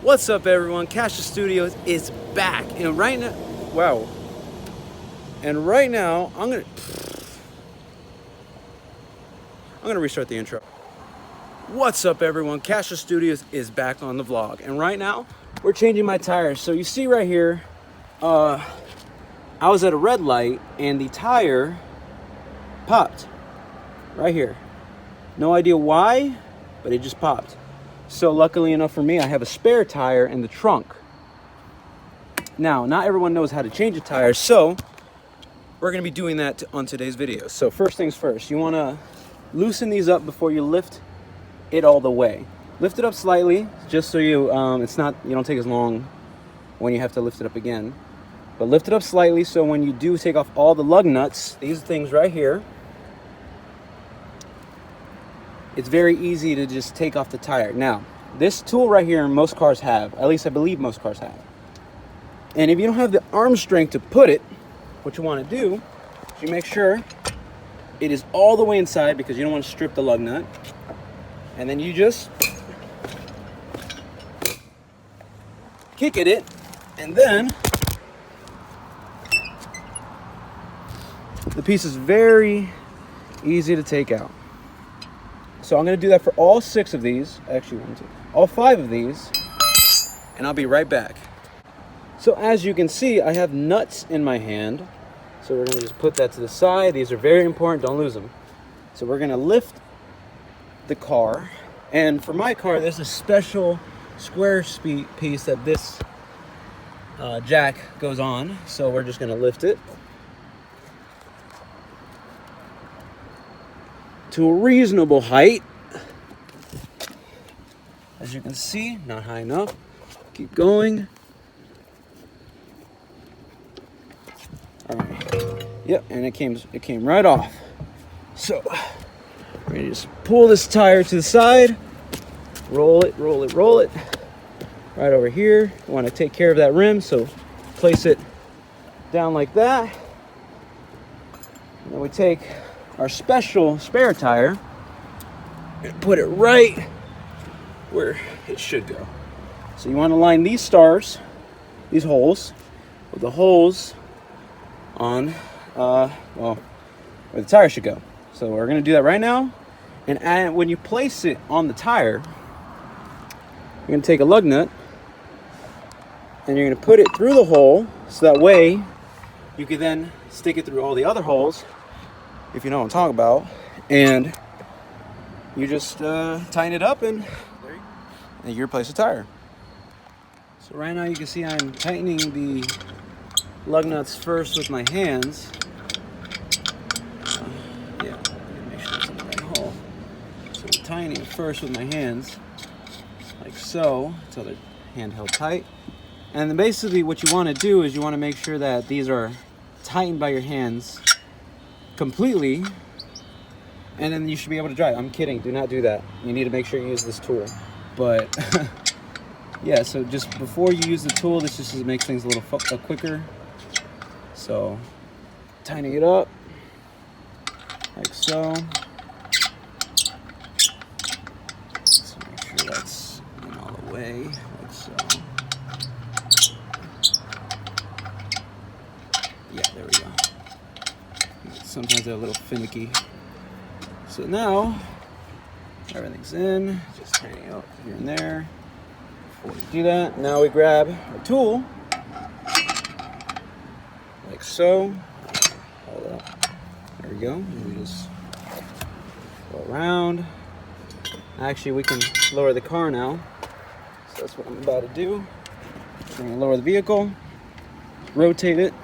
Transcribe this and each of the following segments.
What's up, everyone? Castro Studios is back, and right now, wow. And right now, I'm gonna restart the intro. What's up, everyone? Castro Studios is back on the vlog, and right now, we're changing my tires. So you see right here, I was at a red light, and the tire popped right here. No idea why, but it just popped. So luckily enough for me, I have a spare tire in the trunk. Now, not everyone knows how to change a tire, so we're gonna be doing that on today's video. So first things first, you wanna loosen these up before you lift it all the way. Lift it up slightly, just so you don't take as long when you have to lift it up again. But lift it up slightly so when you do take off all the lug nuts, these things right here, it's very easy to just take off the tire. Now, this tool right here, most cars have. At least I believe most cars have. And if you don't have the arm strength to put it, what you want to do is you make sure it is all the way inside, because you don't want to strip the lug nut. And then you just kick at it, and then the piece is very easy to take out. So I'm going to do that for all 6 of these, actually all 5 of these, and I'll be right back. So as you can see, I have nuts in my hand. So we're going to just put that to the side. These are very important, don't lose them. So we're going to lift the car. And for my car, there's a special square piece that this jack goes on. So we're just going to lift it to a reasonable height. As you can see, not high enough. Keep going. All right. Yep, and it came right off. So we're gonna just pull this tire to the side, roll it, roll it, roll it. Right over here. We want to take care of that rim, so place it down like that. And then we take our special spare tire and put it right where it should go. So you want to line these stars, these holes, with the holes on where the tire should go. So we're going to do that right now. And when you place it on the tire, you're going to take a lug nut and you're going to put it through the hole, so that way you can then stick it through all the other holes, if you know what I'm talking about, and you just tighten it up, and you replace the tire. So right now you can see I'm tightening the lug nuts first with my hands. Yeah, make sure it's in the right hole. So I'm tightening it first with my hands, like so, until they're hand-held tight. And then basically what you want to do is you want to make sure that these are tightened by your hands completely, and then you should be able to drive. I'm kidding, do not do that. You need to make sure you use this tool. But yeah, so just before you use the tool, this just makes things a little quicker. So tightening it up like so. So make sure that's in all the way, like so. Yeah, there we go. Sometimes they're a little finicky. So now everything's in, just turning out here and there. Before we do that, now we grab our tool, like so. Hold up. There we go. And we just go around. Actually, we can lower the car now. So that's what I'm about to do. I'm gonna lower the vehicle, rotate it.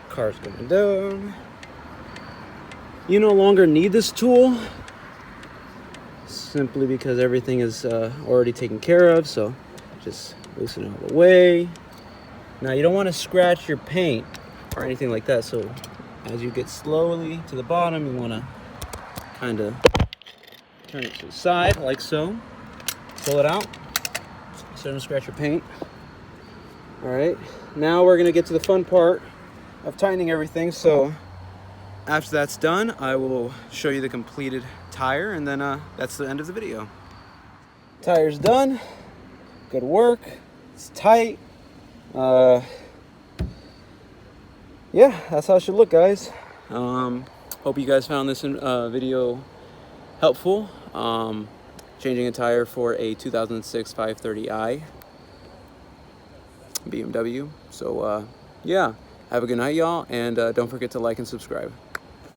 Car's going down. You no longer need this tool, simply because everything is already taken care of. So just loosen it all the way. Now you don't want to scratch your paint or anything like that. So as you get slowly to the bottom, you want to kind of turn it to the side like so. Pull it out so you don't scratch your paint. All right. Now we're gonna get to the fun part of tightening everything. So after that's done, I will show you the completed tire, and then that's the end of the video. Tire's done. good work. It's tight. Yeah, that's how it should look, guys. Hope you guys found this video helpful. Changing a tire for a 2006 530i BMW. So yeah, have a good night, y'all, and don't forget to like and subscribe.